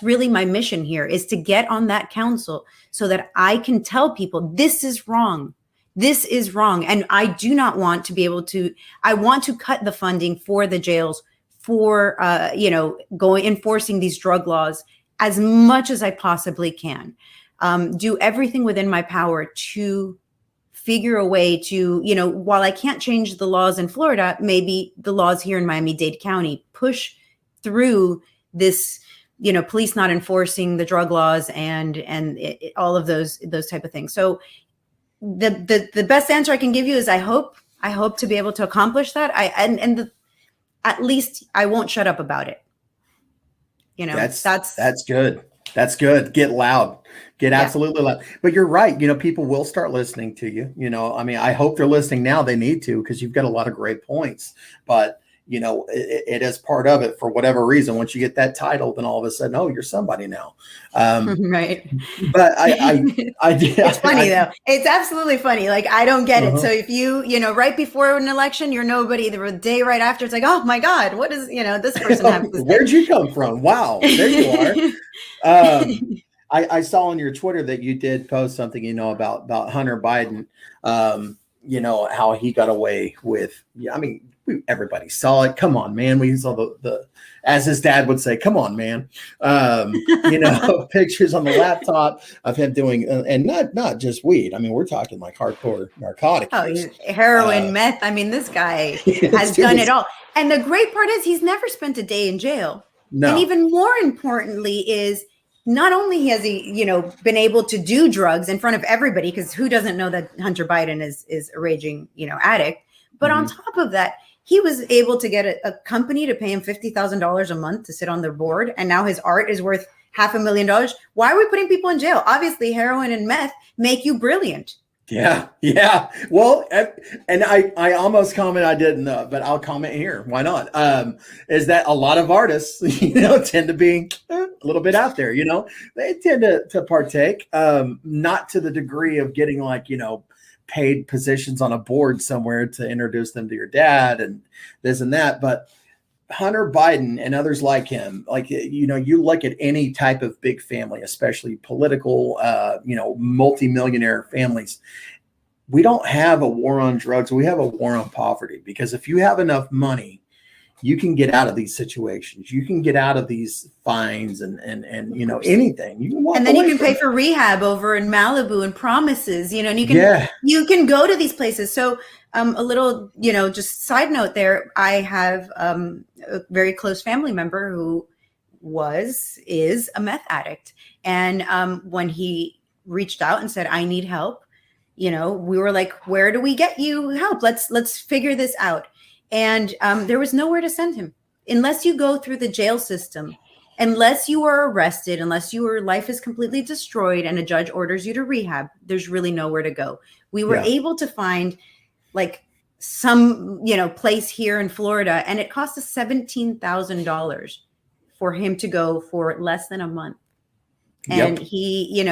B: really my mission here, is to get on that council so that I can tell people this is wrong. This is wrong. And I do not want to be able to, I want to cut the funding for the jails for, enforcing these drug laws as much as I possibly can. Do everything within my power to figure a way to, while I can't change the laws in Florida, maybe the laws here in Miami-Dade County push through this, police not enforcing the drug laws and all of those type of things. So the best answer I can give you is I hope to be able to accomplish that. At least I won't shut up about it.
A: That's good. That's good. Get loud. Get absolutely loud. But you're right. People will start listening to you. I hope they're listening now. They need to, because you've got a lot of great points. But it is part of it for whatever reason. Once you get that title, then all of a sudden, oh, you're somebody now.
B: Right.
A: But
B: It's funny though. It's absolutely funny. Like, I don't get it. So if you right before an election, you're nobody. The day right after, it's like, oh my God, what is, this person have to say?
A: Where'd you come from? Wow, there you are. I saw on your Twitter that you did post something, about Hunter Biden, how he got away with, everybody saw it. Come on, man. We saw the as his dad would say, come on, man. Pictures on the laptop of him doing, and not just weed. I mean, we're talking like hardcore narcotic use.
B: Heroin, meth. I mean, this guy has done it all. And the great part is he's never spent a day in jail. No. And even more importantly is, not only has he, been able to do drugs in front of everybody, because who doesn't know that Hunter Biden is a raging, addict, but on top of that, he was able to get a company to pay him $50,000 a month to sit on their board. And now his art is worth $500,000. Why are we putting people in jail? Obviously, heroin and meth make you brilliant.
A: Yeah. Well, and I almost comment I didn't, but I'll comment here. Why not? Is that a lot of artists, tend to be a little bit out there, they tend to partake, not to the degree of getting paid positions on a board somewhere to introduce them to your dad and this and that. But Hunter Biden and others like him, you look at any type of big family, especially political, multimillionaire families. We don't have a war on drugs. We have a war on poverty, because if you have enough money, you can get out of these situations. You can get out of these fines and anything. You can walk, and then
B: you can pay for rehab over in Malibu and promises, and you can go to these places. So a little, just side note there, I have a very close family member who is a meth addict. And when he reached out and said, I need help, we were like, where do we get you help? Let's figure this out. And there was nowhere to send him unless you go through the jail system, unless you are arrested, unless your life is completely destroyed and a judge orders you to rehab. There's really nowhere to go. We were able to find some, place here in Florida, and it cost us $17,000 for him to go for less than a month. And he,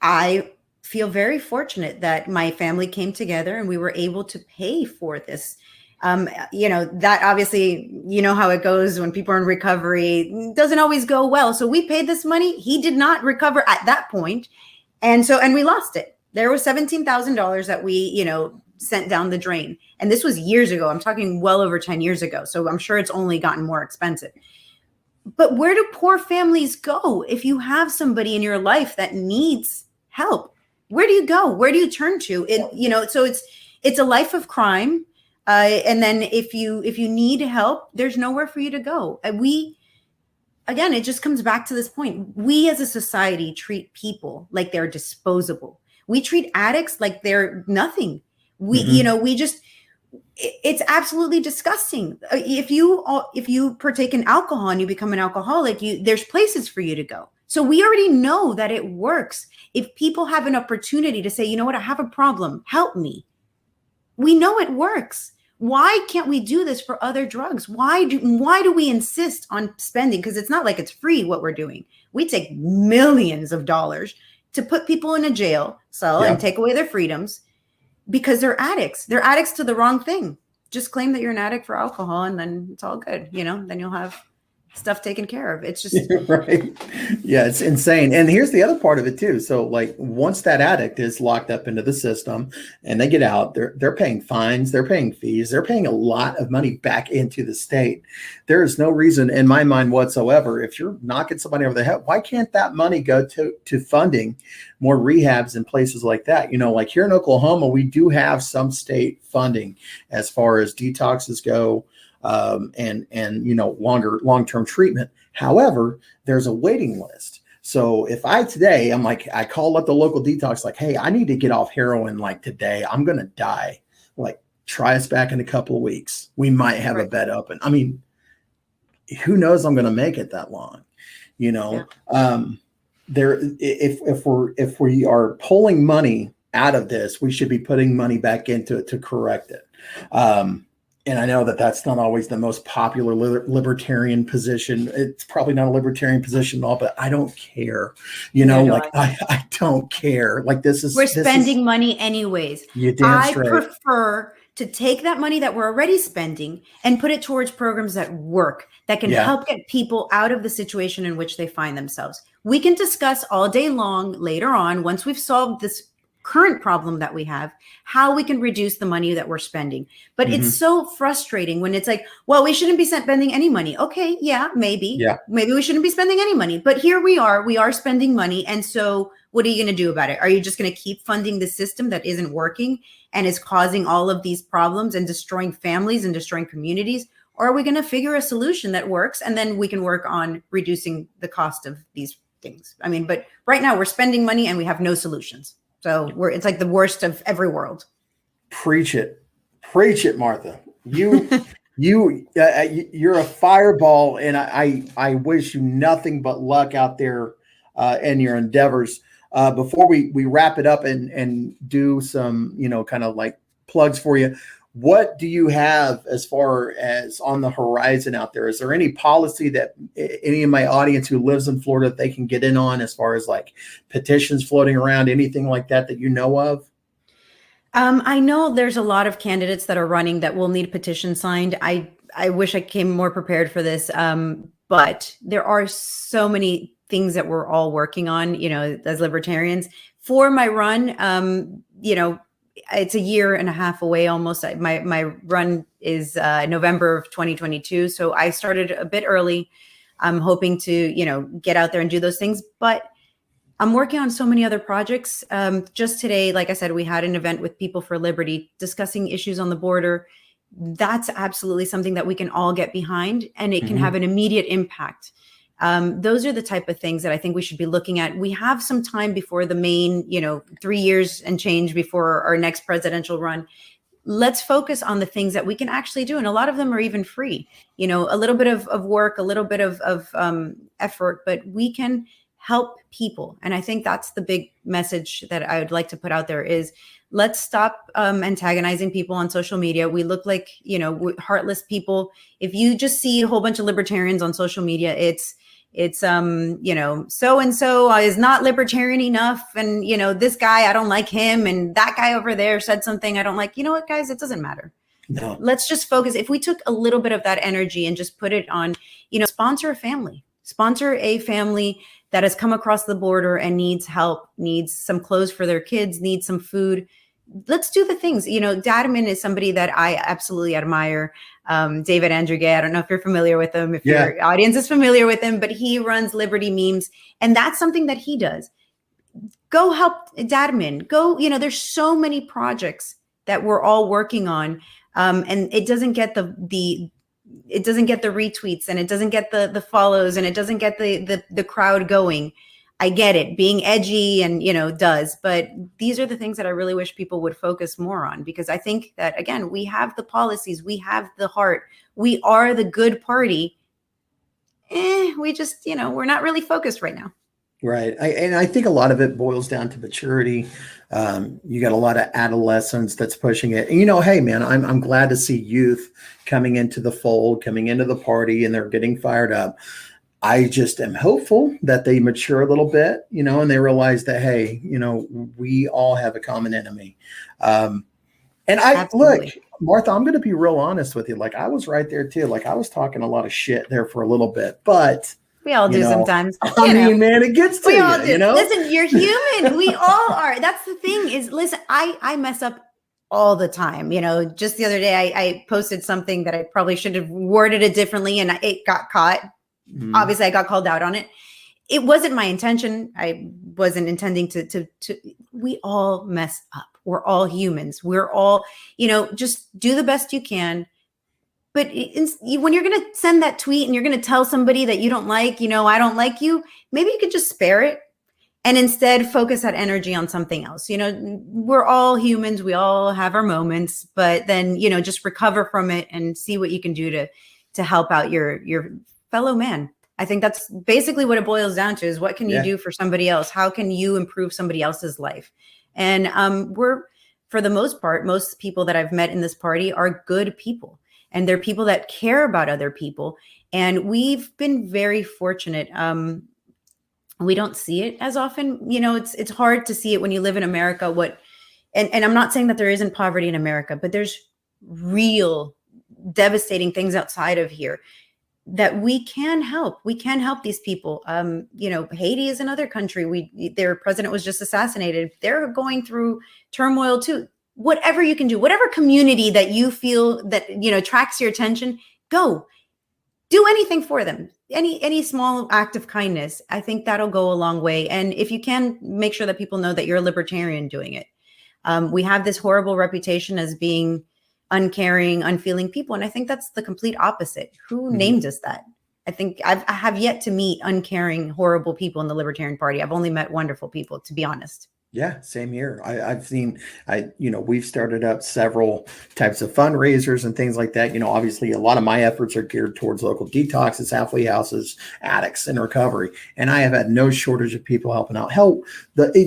B: I feel very fortunate that my family came together and we were able to pay for this. That obviously, how it goes when people are in recovery, doesn't always go well. So we paid this money. He did not recover at that point. And we lost it. There was $17,000 that we, sent down the drain. And this was years ago. I'm talking well over 10 years ago. So I'm sure it's only gotten more expensive. But where do poor families go if you have somebody in your life that needs help? Where do you go? Where do you turn to? So it's a life of crime. And then if you need help, there's nowhere for you to go. And again, it just comes back to this point. We as a society treat people like they're disposable. We treat addicts like they're nothing. It's absolutely disgusting. If you partake in alcohol and you become an alcoholic, there's places for you to go. So we already know that it works. If people have an opportunity to say, you know what, I have a problem, help me. We know it works. Why can't we do this for other drugs? Why do we insist on spending? Because it's not like it's free what we're doing. We take millions of dollars to put people in a jail cell and take away their freedoms because they're addicts. They're addicts to the wrong thing. Just claim that you're an addict for alcohol and then it's all good. Then you'll have stuff taken care of. It's just
A: right. Yeah, it's insane. And here's the other part of it too. So once that addict is locked up into the system and they get out, they're paying fines, they're paying fees, they're paying a lot of money back into the state. There is no reason in my mind whatsoever, if you're knocking somebody over the head, why can't that money go to funding more rehabs in places like that? Like here in Oklahoma, we do have some state funding as far as detoxes go. And long-term treatment. However, there's a waiting list. So if I call up the local detox, hey, I need to get off heroin today. I'm going to die. Try us back in a couple of weeks. We might have a bed open. I mean, who knows I'm going to make it that long, if we are pulling money out of this, we should be putting money back into it to correct it. And I know that that's not always the most popular libertarian position. It's probably not a libertarian position at all, but I don't care.
B: Neither do
A: Like
B: I.
A: I don't care. Like
B: We're
A: this is
B: spending money anyways.
A: you damn
B: I
A: straight.
B: prefer to take that money that we're already spending and put it towards programs that work, that can
A: Yeah.
B: help get people out of the situation in which they find themselves. We can discuss all day long later on, once we've solved this current problem that we have, how we can reduce the money that we're spending. But it's so frustrating when it's like, well, we shouldn't be spending any money. Okay, yeah, maybe we shouldn't be spending any money, but here we are spending money. And so what are you going to do about it? Are you just going to keep funding the system that isn't working and is causing all of these problems and destroying families and destroying communities? Or are we going to figure a solution that works, and then we can work on reducing the cost of these things? I mean, but right now we're spending money and we have no solutions. So it's like the worst of every world.
A: Preach it, Martha. You're a fireball, and I wish you nothing but luck out there in your endeavors. Before we wrap it up and do some, kind of like plugs for you, what do you have as far as on the horizon out there? Is there any policy that any of my audience who lives in Florida, they can get in on as far as like petitions floating around, anything like that you know of?
B: I know there's a lot of candidates that are running that will need petitions signed. I wish I came more prepared for this, but there are so many things that we're all working on, as libertarians. For my run, it's a year and a half away almost. My run is November of 2022. So I started a bit early. I'm hoping to, get out there and do those things. But I'm working on so many other projects. Just today, like I said, we had an event with People for Liberty discussing issues on the border. That's absolutely something that we can all get behind, and it can have an immediate impact. Those are the type of things that I think we should be looking at. We have some time before the main, 3 years and change before our next presidential run. Let's focus on the things that we can actually do. And a lot of them are even free, a little bit of work, a little bit of effort, but we can help people. And I think that's the big message that I would like to put out there is let's stop antagonizing people on social media. We look like, heartless people. If you just see a whole bunch of libertarians on social media, it's so-and-so is not libertarian enough. And, this guy, I don't like him. And that guy over there said something I don't like. You know what, guys, it doesn't matter.
A: No.
B: Let's just focus. If we took a little bit of that energy and just put it on, sponsor a family that has come across the border and needs help, needs some clothes for their kids, needs some food. Let's do the things. Dadman is somebody that I absolutely admire. David Andrew Gay, I don't know if you're familiar with him, if your audience is familiar with him, but he runs Liberty Memes. And that's something that he does. Go help Dadman. Go, there's so many projects that we're all working on. And it doesn't get the retweets, and it doesn't get the follows, and it doesn't get the crowd going. I get it, being edgy and, does, but these are the things that I really wish people would focus more on, because I think that, again, we have the policies, we have the heart, we are the good party. We just, we're not really focused right now.
A: Right. I think a lot of it boils down to maturity. You got a lot of adolescents that's pushing it. And, hey, man, I'm glad to see youth coming into the fold, coming into the party, and they're getting fired up. I just am hopeful that they mature a little bit, and they realize that, hey, we all have a common enemy. And look, Martha, I'm going to be real honest with you. Like, I was right there too. Like, I was talking a lot of shit there for a little bit, but
B: we all do sometimes.
A: I mean, man, it gets to you,
B: Listen, you're human. We all are. That's the thing is, listen, I mess up all the time. Just the other day, I posted something that I probably should have worded it differently, and it got caught. Obviously, I got called out on it. It wasn't my intention. I wasn't intending to. We all mess up. We're all humans. We're all, just do the best you can. But when you're going to send that tweet and you're going to tell somebody that you don't like, I don't like you, maybe you could just spare it and instead focus that energy on something else. We're all humans. We all have our moments, but then, just recover from it and see what you can do to help out your fellow man. I think that's basically what it boils down to, is what can you do for somebody else? How can you improve somebody else's life? And we're, for the most part, most people that I've met in this party are good people. and they're people that care about other people. And we've been very fortunate. We don't see it as often. It's hard to see it when you live in America. And I'm not saying that there isn't poverty in America, but there's real devastating things outside of here that we can help. We can help these people. Haiti is another country. Their president was just assassinated. They're going through turmoil too. Whatever you can do, whatever community that you feel that, attracts your attention, go do anything for them. Any small act of kindness. I think that'll go a long way. And if you can, make sure that people know that you're a libertarian doing it. We have this horrible reputation as being uncaring, unfeeling people. And I think that's the complete opposite. Who named us that? I think I have yet to meet uncaring, horrible people in the Libertarian Party. I've only met wonderful people, to be honest.
A: Yeah, same here. I've seen, we've started up several types of fundraisers and things like that. Obviously a lot of my efforts are geared towards local detoxes, halfway houses, addicts in recovery. And I have had no shortage of people helping out. Hell,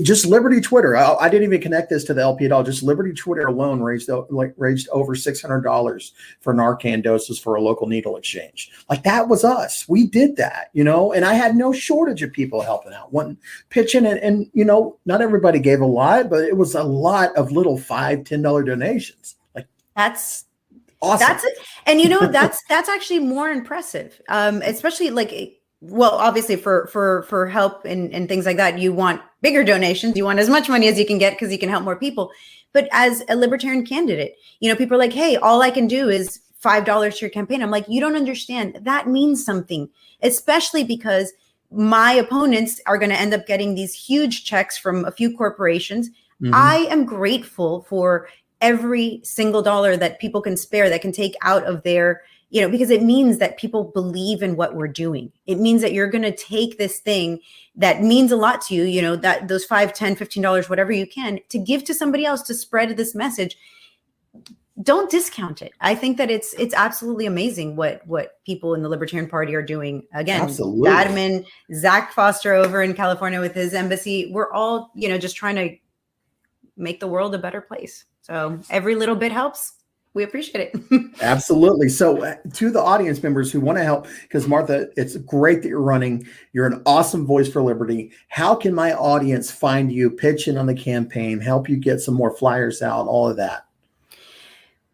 A: just Liberty Twitter. I didn't even connect this to the LP at all. Just Liberty Twitter alone raised over $600 for Narcan doses for a local needle exchange. Like, that was us. We did that, and I had no shortage of people helping out, wanting pitching and not everybody gave a lot, but it was a lot of little $5-10 donations. Like,
B: that's
A: awesome.
B: That's it. And that's actually more impressive. Especially obviously for help and things like that, you want bigger donations. You want as much money as you can get because you can help more people. But as a libertarian candidate, people are like, hey, all I can do is $5 to your campaign. I'm like, you don't understand. That means something, especially because my opponents are going to end up getting these huge checks from a few corporations. Mm-hmm. I am grateful for every single dollar that people can spare, that can take out of their, because it means that people believe in what we're doing. It means that you're going to take this thing that means a lot to you, that those $5, $10, $15, whatever you can, to give to somebody else to spread this message. Don't discount it. I think that it's absolutely amazing what people in the Libertarian Party are doing. Again,
A: absolutely.
B: Badman, Zach Foster over in California with his embassy. We're all, just trying to make the world a better place. So every little bit helps. We appreciate it.
A: Absolutely. So to the audience members who want to help, because Martha, it's great that you're running. You're an awesome voice for liberty. How can my audience find you, pitch in on the campaign, help you get some more flyers out, all of that?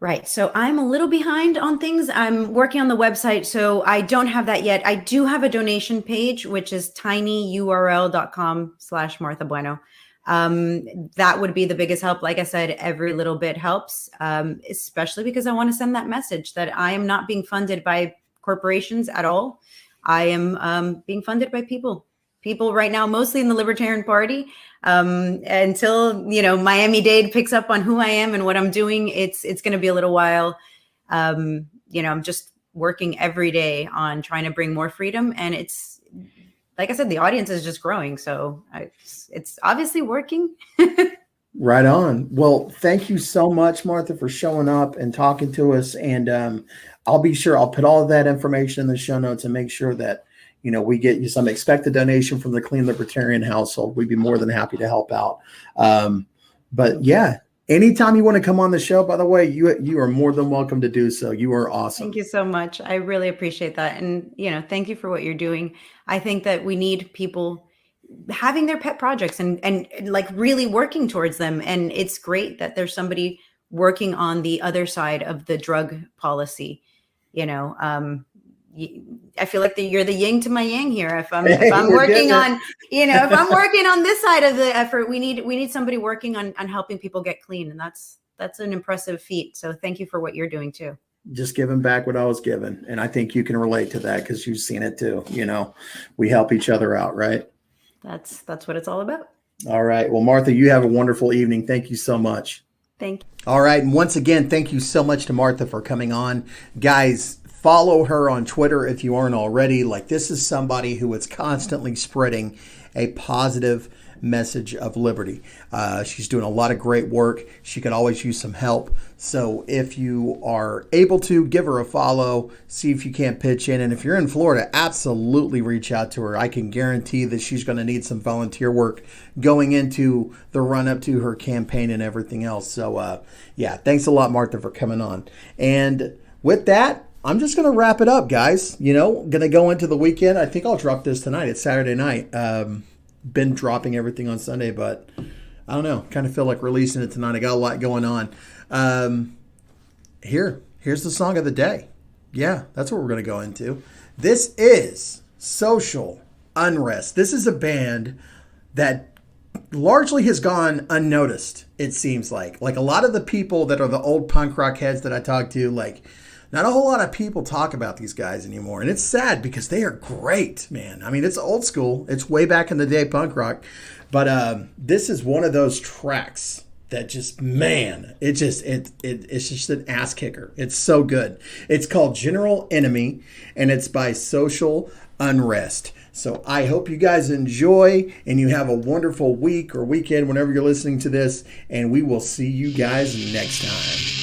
B: Right. So I'm a little behind on things. I'm working on the website, so I don't have that yet. I do have a donation page, which is tinyurl.com/Marth Bueno. That would be the biggest help. Like I said, every little bit helps, especially because I want to send that message that I am not being funded by corporations at all. I am being funded by people right now, mostly in the Libertarian Party. Until, Miami-Dade picks up on who I am and what I'm doing, it's going to be a little while. I'm just working every day on trying to bring more freedom. And it's, like I said, the audience is just growing. So it's obviously working.
A: Right on. Well, thank you so much, Martha, for showing up and talking to us. And I'll put all of that information in the show notes and make sure that we get you some expected donation from the Clean Libertarian household. We'd be more than happy to help out. But yeah, anytime you want to come on the show, by the way, you are more than welcome to do so. You are awesome.
B: Thank you so much. I really appreciate that. And, thank you for what you're doing. I think that we need people having their pet projects and like really working towards them. And it's great that there's somebody working on the other side of the drug policy, I feel like you're the yin to my yang here. If I'm working on, if I'm working on this side of the effort, we need somebody working on helping people get clean. And that's an impressive feat. So thank you for what you're doing too.
A: Just giving back what I was given. And I think you can relate to that because you've seen it too. We help each other out, right?
B: That's what it's all about.
A: All right. Well, Martha, you have a wonderful evening. Thank you so much.
B: Thank you.
A: All right. And once again, thank you so much to Martha for coming on. Guys, follow her on Twitter if you aren't already. Like, this is somebody who is constantly spreading a positive message of liberty. She's doing a lot of great work. She could always use some help. So if you are able to, give her a follow, see if you can't pitch in. And if you're in Florida, absolutely reach out to her. I can guarantee that she's going to need some volunteer work going into the run up to her campaign and everything else. So yeah, thanks a lot, Martha, for coming on. And with that, I'm just going to wrap it up, guys. Going to go into the weekend. I think I'll drop this tonight. It's Saturday night. Been dropping everything on Sunday, but I don't know. Kind of feel like releasing it tonight. I got a lot going on. Here's the song of the day. Yeah, that's what we're going to go into. This is Social Unrest. This is a band that largely has gone unnoticed, it seems like. Like a lot of the people that are the old punk rock heads that I talk to, like not a whole lot of people talk about these guys anymore. And it's sad because they are great, man. I mean, it's old school. It's way back in the day punk rock. But this is one of those tracks that just, man, it's just an ass kicker. It's so good. It's called General Enemy, and it's by Social Unrest. So I hope you guys enjoy and you have a wonderful week or weekend whenever you're listening to this, and we will see you guys next time.